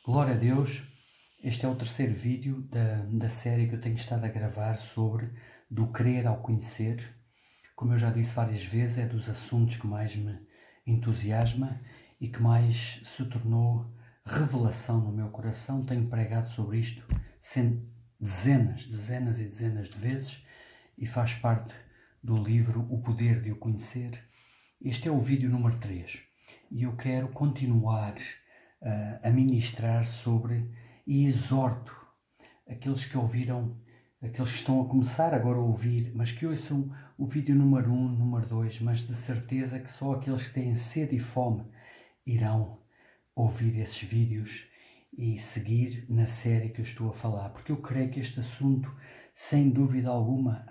Glória a Deus, este é o terceiro vídeo da série que eu tenho estado a gravar sobre do crer ao conhecer. Como eu já disse várias vezes, é dos assuntos que mais me entusiasma e que mais se tornou revelação no meu coração. Tenho pregado sobre isto dezenas e dezenas de vezes e faz parte do livro O Poder de o Conhecer. Este é o vídeo número 3 e eu quero continuar a ministrar sobre e exorto aqueles que ouviram, aqueles que estão a começar agora a ouvir, mas que ouçam o vídeo número 1, número 2, mas de certeza que só aqueles que têm sede e fome irão ouvir esses vídeos e seguir na série que eu estou a falar, porque eu creio que este assunto, sem dúvida alguma,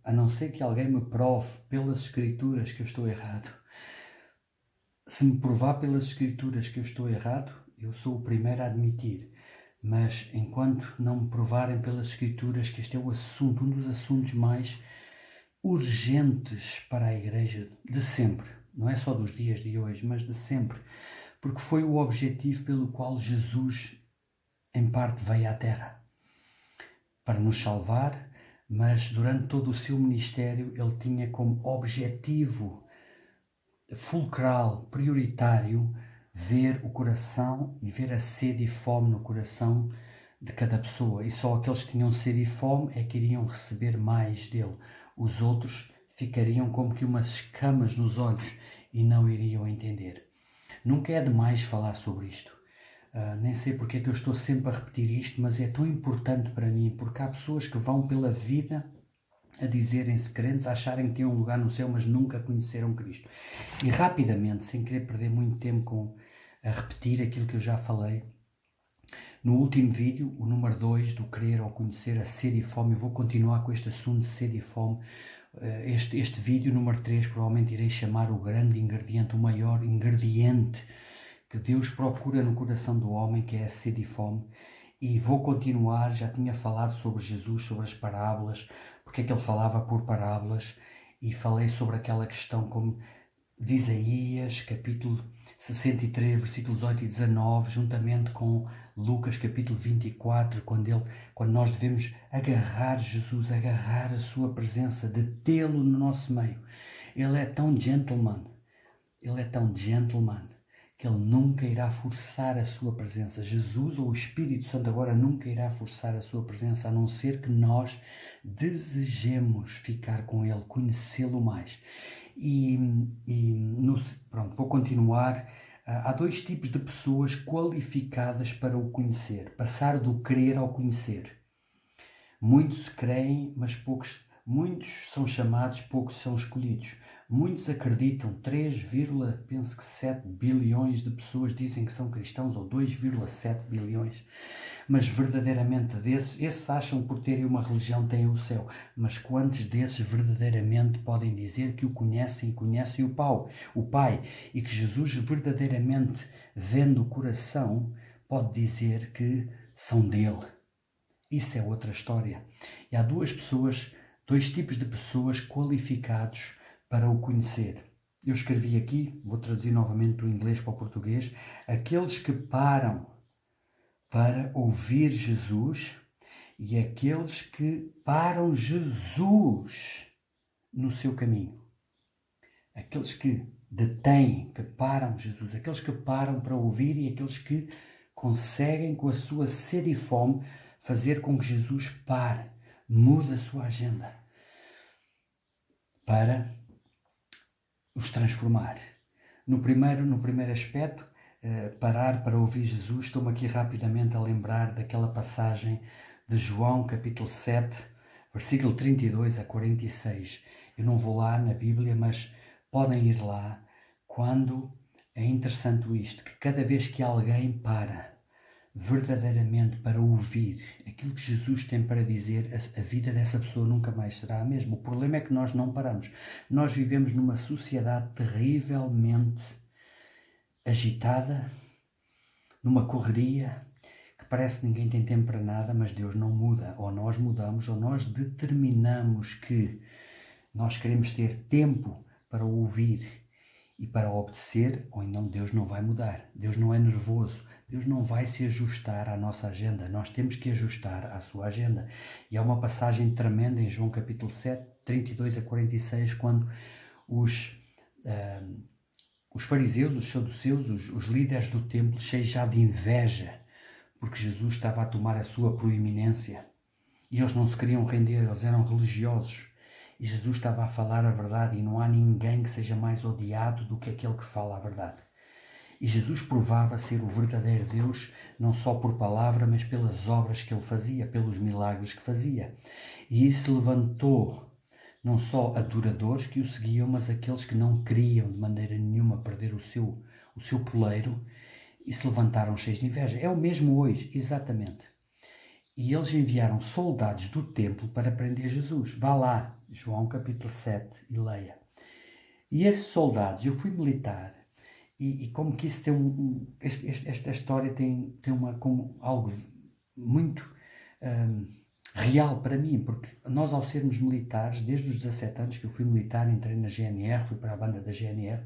a não ser que alguém me prove pelas Escrituras que eu estou errado, se me provar pelas Escrituras que eu estou errado, eu sou o primeiro a admitir. Mas enquanto não me provarem pelas Escrituras que este é o assunto, um dos assuntos mais urgentes para a Igreja de sempre, não é só dos dias de hoje, mas de sempre, porque foi o objetivo pelo qual Jesus, em parte, veio à Terra, para nos salvar, mas durante todo o seu ministério ele tinha como objetivo fulcral, prioritário, ver o coração e ver a sede e fome no coração de cada pessoa. E só aqueles que tinham sede e fome é que iriam receber mais dele. Os outros ficariam como que umas escamas nos olhos e não iriam entender. Nunca é demais falar sobre isto. Nem sei porque é que eu estou sempre a repetir isto, mas é tão importante para mim, porque há pessoas que vão pela vida a dizerem-se crentes, a acharem que têm um lugar no céu, mas nunca conheceram Cristo. E rapidamente, sem querer perder muito tempo a repetir aquilo que eu já falei, no último vídeo, o número 2, do crer ao conhecer, a sede e fome, eu vou continuar com este assunto de sede e fome. Este vídeo, número 3, provavelmente irei chamar o grande ingrediente, o maior ingrediente que Deus procura no coração do homem, que é a sede e fome. E vou continuar, já tinha falado sobre Jesus, sobre as parábolas, porque é que ele falava por parábolas, e falei sobre aquela questão como de Isaías, capítulo 63, versículos 8 e 19, juntamente com Lucas, capítulo 24, quando nós devemos agarrar Jesus, agarrar a sua presença, detê-lo no nosso meio. Ele é tão gentleman, que ele nunca irá forçar a sua presença. Jesus ou o Espírito Santo agora nunca irá forçar a sua presença, a não ser que nós desejemos ficar com ele, conhecê-lo mais. Pronto, vou continuar. Há dois tipos de pessoas qualificadas para o conhecer, passar do crer ao conhecer. Muitos creem, mas poucos. Muitos são chamados, poucos são escolhidos. Muitos acreditam, 3,7 bilhões de pessoas dizem que são cristãos, ou 2,7 bilhões. Mas verdadeiramente esses acham por terem uma religião têm o céu. Mas quantos desses verdadeiramente podem dizer que o conhecem o Pai, e que Jesus verdadeiramente, vendo o coração, pode dizer que são dele? Isso é outra história. E há dois tipos de pessoas qualificados para o conhecer. Eu escrevi aqui, vou traduzir novamente do inglês para o português, aqueles que param para ouvir Jesus e aqueles que param Jesus no seu caminho. Aqueles que detêm, que param Jesus, aqueles que param para ouvir e aqueles que conseguem, com a sua sede e fome, fazer com que Jesus pare, mude a sua agenda para os transformar. No primeiro aspecto, parar para ouvir Jesus, estou-me aqui rapidamente a lembrar daquela passagem de João, capítulo 7, versículo 32 a 46. Eu não vou lá na Bíblia, mas podem ir lá, quando é interessante isto, que cada vez que alguém para verdadeiramente para ouvir aquilo que Jesus tem para dizer, a vida dessa pessoa nunca mais será a mesma. O problema é que nós não paramos. Nós vivemos numa sociedade terrivelmente agitada, numa correria, que parece que ninguém tem tempo para nada, mas Deus não muda. Ou nós mudamos, ou nós determinamos que nós queremos ter tempo para ouvir e para obedecer, ou então Deus não vai mudar. Deus não é nervoso. Deus não vai se ajustar à nossa agenda. Nós temos que ajustar à sua agenda. E há uma passagem tremenda em João capítulo 7, 32 a 46, quando os fariseus, os saduceus, os líderes do templo, cheios já de inveja, porque Jesus estava a tomar a sua proeminência. E eles não se queriam render, eles eram religiosos. E Jesus estava a falar a verdade, e não há ninguém que seja mais odiado do que aquele que fala a verdade. E Jesus provava ser o verdadeiro Deus, não só por palavra, mas pelas obras que ele fazia, pelos milagres que fazia. E isso levantou não só adoradores que o seguiam, mas aqueles que não queriam de maneira nenhuma perder o seu poleiro, e se levantaram cheios de inveja. É o mesmo hoje, exatamente. E eles enviaram soldados do templo para prender Jesus. Vá lá, João capítulo 7, e leia. E esses soldados, eu fui militar, e como que isso tem esta história tem como algo muito real para mim, porque nós, ao sermos militares, desde os 17 anos que eu fui militar, entrei na GNR, fui para a banda da GNR,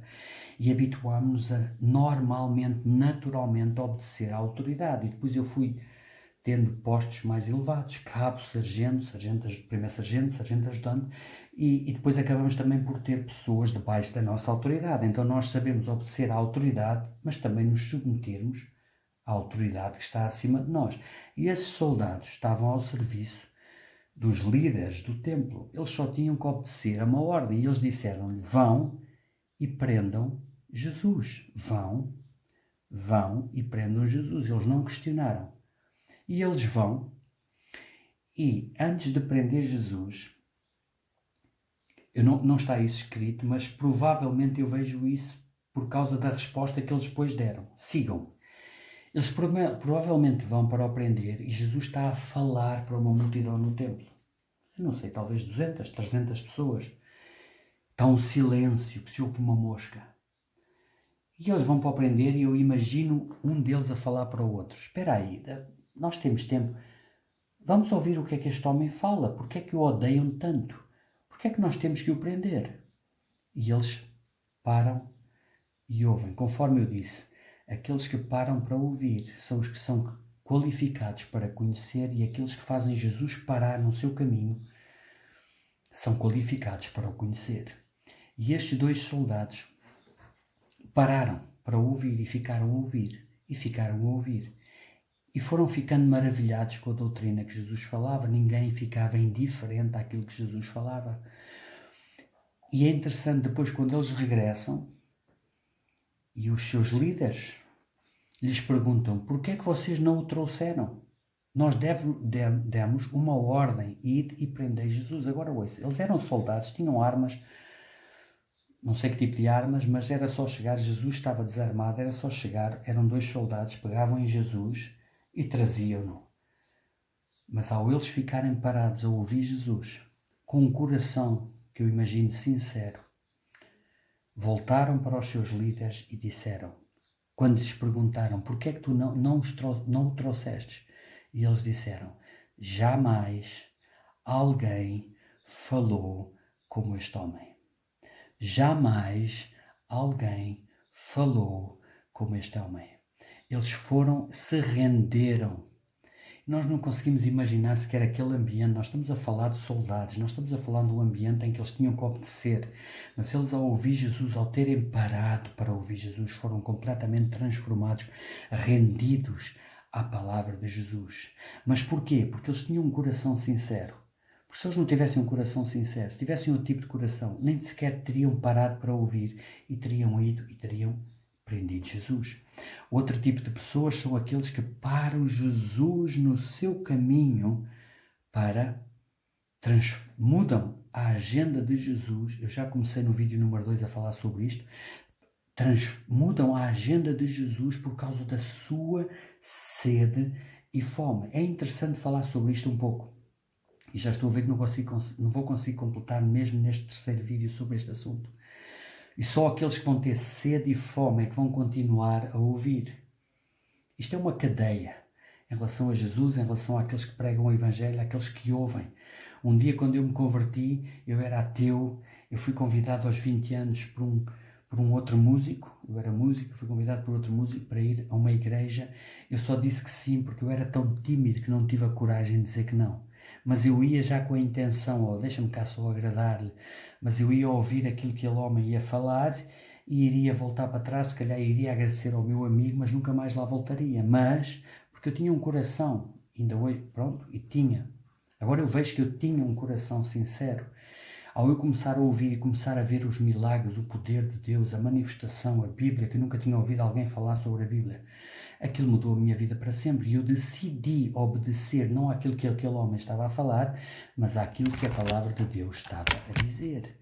e habituámos-nos a normalmente, naturalmente, obedecer à autoridade. E depois eu fui tendo postos mais elevados, cabo, sargento, primeiro sargento, sargento ajudante, e depois acabamos também por ter pessoas debaixo da nossa autoridade. Então nós sabemos obedecer à autoridade, mas também nos submetermos à autoridade que está acima de nós. E esses soldados estavam ao serviço dos líderes do templo. Eles só tinham que obedecer a uma ordem. E eles disseram-lhe: vão e prendam Jesus. Vão e prendam Jesus. Eles não questionaram. E eles vão, e antes de prender Jesus, não está isso escrito, mas provavelmente eu vejo isso por causa da resposta que eles depois deram. Sigam. Eles provavelmente vão para o prender e Jesus está a falar para uma multidão no templo. Eu não sei, talvez 200, 300 pessoas. Está um silêncio que se ouve uma mosca. E eles vão para o prender e eu imagino um deles a falar para o outro. Espera aí, nós temos tempo. Vamos ouvir o que é que este homem fala. Porque é que o odeiam tanto? Porque é que nós temos que o prender? E eles param e ouvem. Conforme eu disse, aqueles que param para ouvir são os que são qualificados para conhecer, e aqueles que fazem Jesus parar no seu caminho são qualificados para o conhecer. E estes dois soldados pararam para ouvir e ficaram a ouvir. E foram ficando maravilhados com a doutrina que Jesus falava. Ninguém ficava indiferente àquilo que Jesus falava. E é interessante, depois, quando eles regressam e os seus líderes lhes perguntam: porquê é que vocês não o trouxeram? Nós demos uma ordem: ir e prender Jesus. Agora ouça, eles eram soldados, tinham armas, não sei que tipo de armas, mas era só chegar. Jesus estava desarmado, era só chegar. Eram dois soldados, pegavam em Jesus e traziam-no. Mas ao eles ficarem parados a ouvir Jesus, com um coração que eu imagino sincero, voltaram para os seus líderes e disseram, quando lhes perguntaram: porquê é que tu não o trouxestes? E eles disseram: jamais alguém falou como este homem. Jamais alguém falou como este homem. Eles se renderam. Nós não conseguimos imaginar sequer aquele ambiente. Nós estamos a falar de soldados, nós estamos a falar de um ambiente em que eles tinham que obedecer. Mas eles, ao ouvir Jesus, ao terem parado para ouvir Jesus, foram completamente transformados, rendidos à palavra de Jesus. Mas porquê? Porque eles tinham um coração sincero. Porque se eles não tivessem um coração sincero, se tivessem outro tipo de coração, nem sequer teriam parado para ouvir e teriam ido e teriam prendido Jesus. Outro tipo de pessoas são aqueles que param Jesus no seu caminho para mudam a agenda de Jesus. Eu já comecei no vídeo número 2 a falar sobre isto. Mudam a agenda de Jesus por causa da sua sede e fome. É interessante falar sobre isto um pouco. E já estou a ver que não vou conseguir completar mesmo neste terceiro vídeo sobre este assunto. E só aqueles que vão ter sede e fome é que vão continuar a ouvir. Isto é uma cadeia em relação a Jesus, em relação àqueles que pregam o Evangelho, àqueles que ouvem. Um dia, quando eu me converti, eu era ateu, eu fui convidado aos 20 anos por por um outro músico, eu era músico, fui convidado por outro músico para ir a uma igreja. Eu só disse que sim porque eu era tão tímido que não tive a coragem de dizer que não. Mas eu ia já com a intenção, deixa-me cá só agradar-lhe, mas eu ia ouvir aquilo que aquele homem ia falar e iria voltar para trás, se calhar iria agradecer ao meu amigo, mas nunca mais lá voltaria. Mas, porque eu tinha um coração, ainda hoje, pronto, e tinha. Agora eu vejo que eu tinha um coração sincero. Ao eu começar a ouvir e começar a ver os milagres, o poder de Deus, a manifestação, a Bíblia, que eu nunca tinha ouvido alguém falar sobre a Bíblia, aquilo mudou a minha vida para sempre. E eu decidi obedecer não àquilo que aquele homem estava a falar, mas àquilo que a palavra de Deus estava a dizer.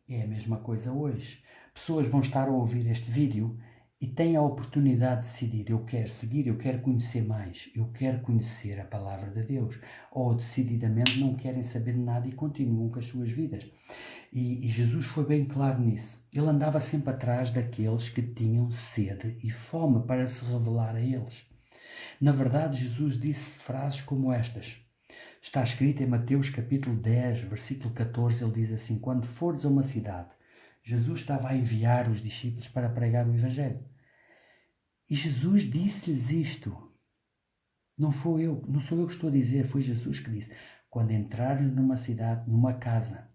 É a mesma coisa hoje. Pessoas vão estar a ouvir este vídeo e têm a oportunidade de decidir: eu quero seguir, eu quero conhecer mais, eu quero conhecer a palavra de Deus. Ou decididamente não querem saber de nada e continuam com as suas vidas. E Jesus foi bem claro nisso. Ele andava sempre atrás daqueles que tinham sede e fome para se revelar a eles. Na verdade, Jesus disse frases como estas. Está escrito em Mateus capítulo 10, versículo 14, ele diz assim: quando fordes a uma cidade, Jesus estava a enviar os discípulos para pregar o Evangelho. E Jesus disse-lhes isto. Não sou eu que estou a dizer, foi Jesus que disse. Quando entrares numa cidade, numa casa,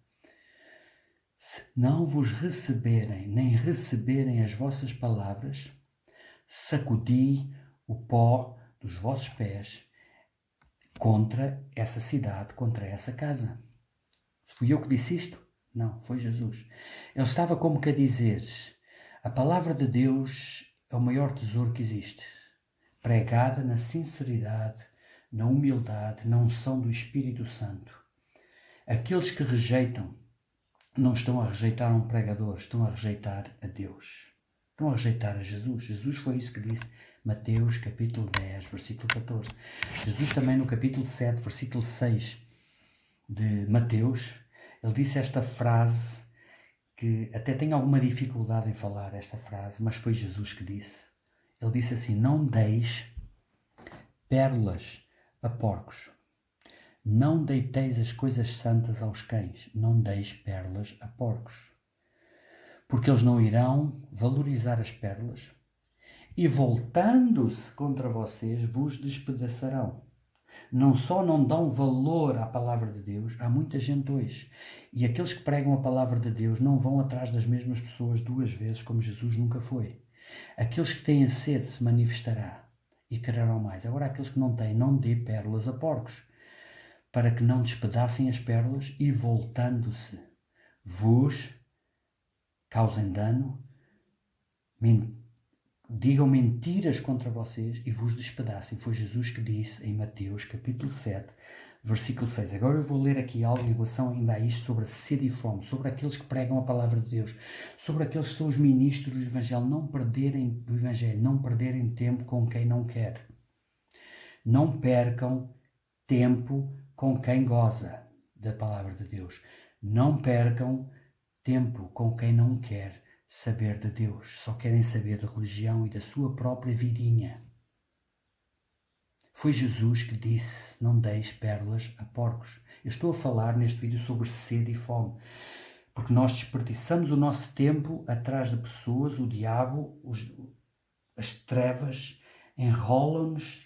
se não vos receberem, nem receberem as vossas palavras, sacudi o pó dos vossos pés contra essa cidade, contra essa casa. Fui eu que disse isto? Não, foi Jesus. Ele estava como que a dizer: a palavra de Deus é o maior tesouro que existe, pregada na sinceridade, na humildade, na unção do Espírito Santo. Aqueles que rejeitam não estão a rejeitar um pregador, estão a rejeitar a Deus. Estão a rejeitar a Jesus. Jesus foi isso que disse Mateus capítulo 10, versículo 14. Jesus também no capítulo 7, versículo 6 de Mateus, ele disse esta frase, que até tenho alguma dificuldade em falar esta frase, mas foi Jesus que disse. Ele disse assim: não deis pérolas a porcos. Não deiteis as coisas santas aos cães. Não deis pérolas a porcos. Porque eles não irão valorizar as pérolas e, voltando-se contra vocês, vos despedaçarão. Não só não dão valor à palavra de Deus, há muita gente hoje. E aqueles que pregam a palavra de Deus não vão atrás das mesmas pessoas duas vezes, como Jesus nunca foi. Aqueles que têm sede se manifestará e quererão mais. Agora, aqueles que não têm, não dê pérolas a porcos, para que não despedacem as pérolas e, voltando-se, vos causem dano, digam mentiras contra vocês e vos despedacem. Foi Jesus que disse em Mateus capítulo 7, versículo 6. Agora eu vou ler aqui algo em relação ainda a isto, sobre a sede e fome, sobre aqueles que pregam a palavra de Deus, sobre aqueles que são os ministros do Evangelho, do Evangelho, não perderem tempo com quem não quer. Não percam tempo com quem goza da palavra de Deus. Não percam tempo com quem não quer saber de Deus, só querem saber da religião e da sua própria vidinha. Foi Jesus que disse: não deis pérolas a porcos. Eu estou a falar neste vídeo sobre sede e fome, porque nós desperdiçamos o nosso tempo atrás de pessoas, o diabo, as trevas, enrolam-nos,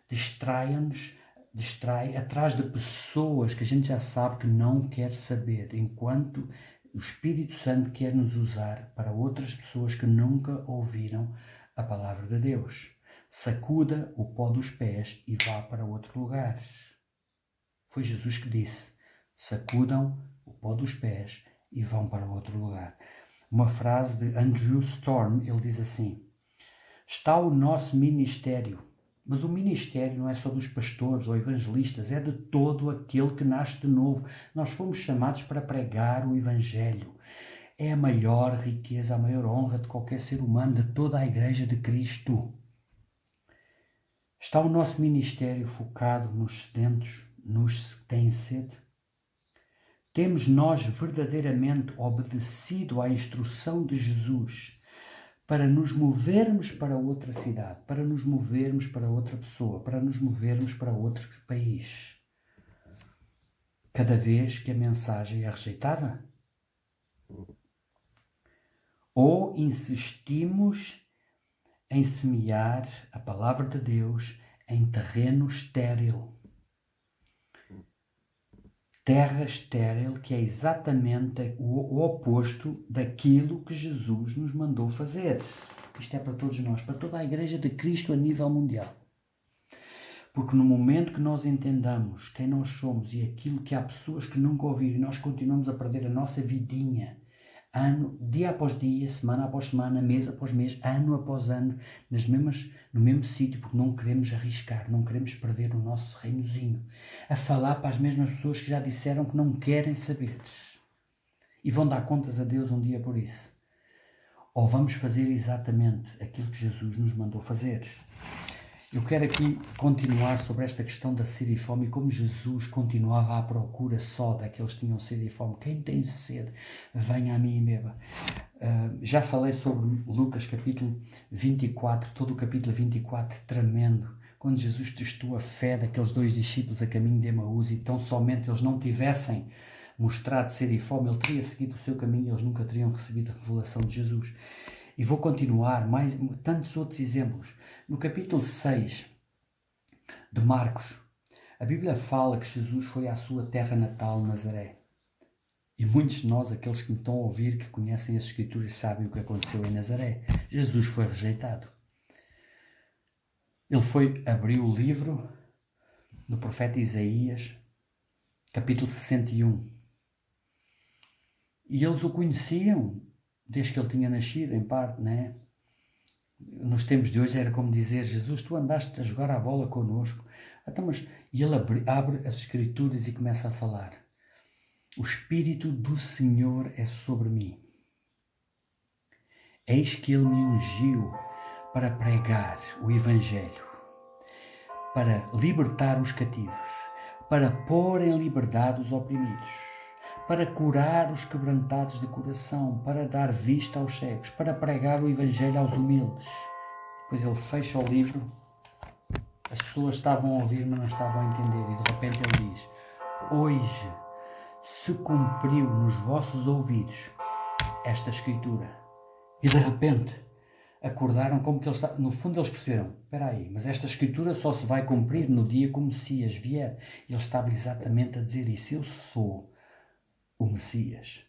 distrai atrás de pessoas que a gente já sabe que não quer saber, enquanto o Espírito Santo quer nos usar para outras pessoas que nunca ouviram a palavra de Deus. Sacuda o pó dos pés e vá para outro lugar. Foi Jesus que disse: sacudam o pó dos pés e vão para outro lugar. Uma frase de Andrew Storm, ele diz assim: está o nosso ministério. Mas o ministério não é só dos pastores ou evangelistas, é de todo aquele que nasce de novo. Nós fomos chamados para pregar o Evangelho. É a maior riqueza, a maior honra de qualquer ser humano, de toda a Igreja de Cristo. Está o nosso ministério focado nos sedentos, nos que têm sede? Temos nós verdadeiramente obedecido à instrução de Jesus para nos movermos para outra cidade, para nos movermos para outra pessoa, para nos movermos para outro país, cada vez que a mensagem é rejeitada? Ou insistimos em semear a palavra de Deus em terreno estéril. Terra estéril, que é exatamente o oposto daquilo que Jesus nos mandou fazer. Isto é para todos nós, para toda a Igreja de Cristo a nível mundial. Porque no momento que nós entendamos quem nós somos e aquilo que há pessoas que nunca ouviram e nós continuamos a perder a nossa vidinha, dia após dia, semana após semana, mês após mês, ano após ano, no mesmo sítio, porque não queremos arriscar, não queremos perder o nosso reinozinho, a falar para as mesmas pessoas que já disseram que não querem saber. E vão dar contas a Deus um dia por isso. Ou vamos fazer exatamente aquilo que Jesus nos mandou fazer. Eu quero aqui continuar sobre esta questão da sede e fome e como Jesus continuava à procura só daqueles que tinham sede e fome. Quem tem sede, venha a mim e beba. Já falei sobre Lucas capítulo 24, todo o capítulo 24, tremendo, quando Jesus testou a fé daqueles 2 discípulos a caminho de Emaús e tão somente eles não tivessem mostrado sede e fome, ele teria seguido o seu caminho e eles nunca teriam recebido a revelação de Jesus. E vou continuar, mais tantos outros exemplos. No capítulo 6 de Marcos, a Bíblia fala que Jesus foi à sua terra natal, Nazaré. E muitos de nós, aqueles que me estão a ouvir, que conhecem as Escrituras, sabem o que aconteceu em Nazaré. Jesus foi rejeitado. Ele abriu o livro do profeta Isaías, capítulo 61. E eles o conheciam desde que ele tinha nascido, em parte, né? Nos tempos de hoje era como dizer: Jesus, tu andaste a jogar a bola connosco. E ele abre as Escrituras e começa a falar: o Espírito do Senhor é sobre mim. Eis que ele me ungiu para pregar o Evangelho, para libertar os cativos, para pôr em liberdade os oprimidos, para curar os quebrantados de coração, para dar vista aos cegos, para pregar o Evangelho aos humildes. Depois ele fecha o livro, as pessoas estavam a ouvir, mas não estavam a entender, e de repente ele diz: hoje se cumpriu nos vossos ouvidos esta Escritura. E de repente acordaram como que eles estavam. No fundo eles perceberam: espera aí, mas esta Escritura só se vai cumprir no dia que o Messias vier. Ele estava exatamente a dizer isso: eu sou o Messias.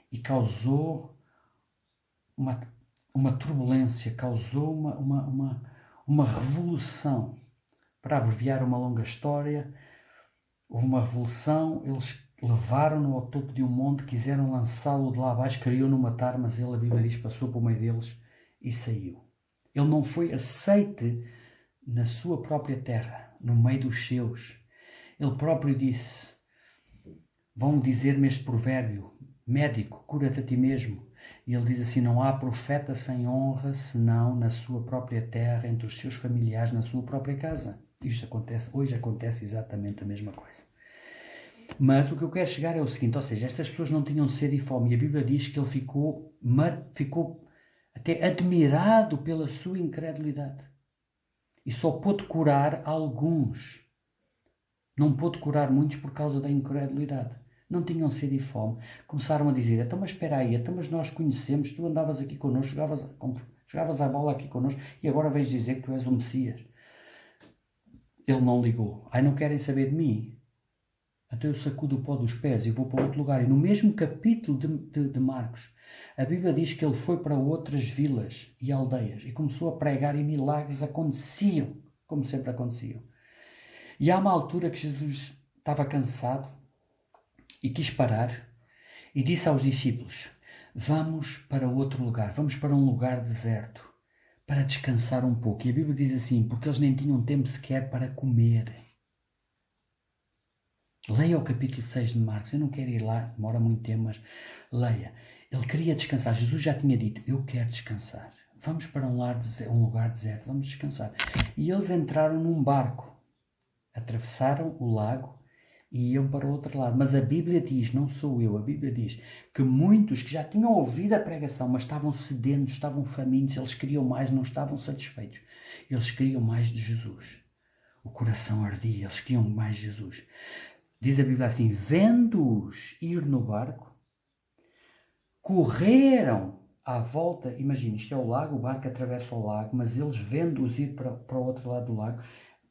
E causou uma turbulência, causou uma revolução. Para abreviar uma longa história, houve uma revolução, eles levaram-no ao topo de um monte, quiseram lançá-lo de lá abaixo, queriam-no matar, mas ele, a Bíblia diz, passou por meio deles e saiu. Ele não foi aceite na sua própria terra, no meio dos seus. Ele próprio disse: vão dizer-me este provérbio: médico, cura-te a ti mesmo. E ele diz assim: não há profeta sem honra senão na sua própria terra, entre os seus familiares, na sua própria casa. Isto acontece, hoje acontece exatamente a mesma coisa. Mas o que eu quero chegar é o seguinte, ou seja, estas pessoas não tinham sede e fome, e a Bíblia diz que ele ficou até admirado pela sua incredulidade. E só pôde curar alguns. Não pôde curar muitos por causa da incredulidade. Não tinham sede e fome. Começaram a dizer: então, mas espera aí, então, mas nós conhecemos, tu andavas aqui connosco, jogavas a bola aqui connosco e agora vens dizer que tu és o Messias. Ele não ligou. Ai, não querem saber de mim? Então eu sacudo o pó dos pés e vou para outro lugar. E no mesmo capítulo de Marcos, a Bíblia diz que ele foi para outras vilas e aldeias e começou a pregar, e milagres aconteciam, como sempre aconteciam. E há uma altura que Jesus estava cansado e quis parar e disse aos discípulos: vamos para outro lugar, vamos para um lugar deserto, para descansar um pouco. E a Bíblia diz assim: porque eles nem tinham tempo sequer para comer. Leia o capítulo 6 de Marcos. Eu não quero ir lá, demora muito tempo, mas leia. Ele queria descansar. Jesus já tinha dito: eu quero descansar. Vamos para um lugar deserto, vamos descansar. E eles entraram num barco, atravessaram o lago e iam para o outro lado. Mas a Bíblia diz, não sou eu, a Bíblia diz que muitos que já tinham ouvido a pregação, mas estavam sedentos, estavam famintos, eles queriam mais, não estavam satisfeitos. Eles queriam mais de Jesus. O coração ardia, eles queriam mais de Jesus. Diz a Bíblia assim: vendo-os ir no barco, correram à volta, imagina, isto é o lago, o barco atravessa o lago, mas eles vendo-os ir para o outro lado do lago,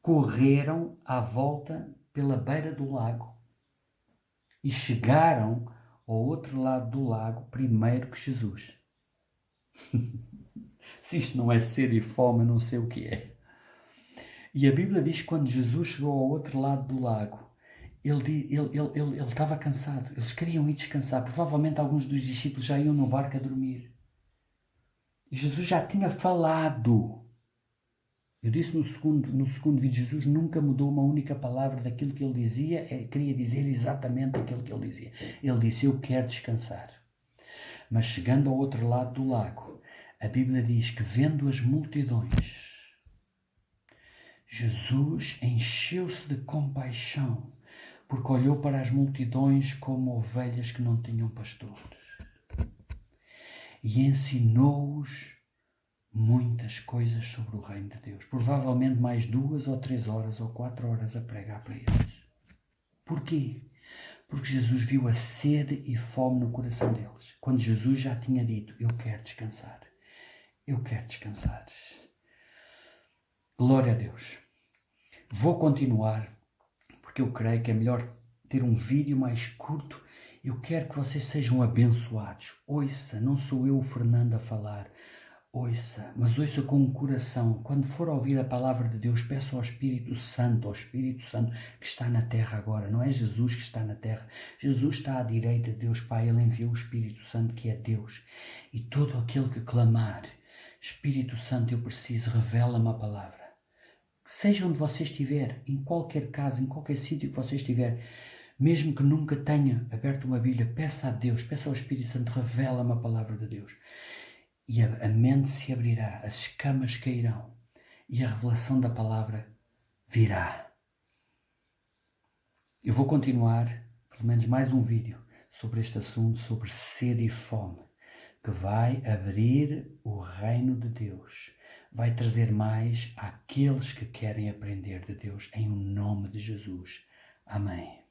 correram à volta pela beira do lago e chegaram ao outro lado do lago primeiro que Jesus. Se isto não é sede e fome, não sei o que é. E a Bíblia diz que quando Jesus chegou ao outro lado do lago, ele estava cansado. Eles queriam ir descansar. Provavelmente alguns dos discípulos já iam no barco a dormir. E Jesus já tinha falado. Eu disse no segundo vídeo, Jesus nunca mudou uma única palavra daquilo que ele dizia. Queria dizer exatamente aquilo que ele dizia. Ele disse, eu quero descansar. Mas chegando ao outro lado do lago, a Bíblia diz que vendo as multidões, Jesus encheu-se de compaixão, porque olhou para as multidões como ovelhas que não tinham pastor. E ensinou-os muitas coisas sobre o reino de Deus. Provavelmente mais 2 ou 3 horas ou 4 horas a pregar para eles. Porquê? Porque Jesus viu a sede e fome no coração deles. Quando Jesus já tinha dito, eu quero descansar. Eu quero descansar. Glória a Deus. Vou continuar, porque eu creio que é melhor ter um vídeo mais curto. Eu quero que vocês sejam abençoados. Ouça, não sou eu o Fernando a falar. Ouça, mas ouça com o coração. Quando for ouvir a palavra de Deus, peça ao Espírito Santo que está na terra agora. Não é Jesus que está na terra. Jesus está à direita de Deus Pai. Ele enviou o Espírito Santo, que é Deus. E todo aquele que clamar, Espírito Santo, eu preciso, revela-me a palavra. Seja onde você estiver, em qualquer casa, em qualquer sítio que você estiver, mesmo que nunca tenha aberto uma Bíblia, peça a Deus, peça ao Espírito Santo, revela-me a palavra de Deus. E a mente se abrirá, as escamas cairão e a revelação da palavra virá. Eu vou continuar, pelo menos mais um vídeo, sobre este assunto, sobre sede e fome, que vai abrir o reino de Deus. Vai trazer mais àqueles que querem aprender de Deus, em nome de Jesus. Amém.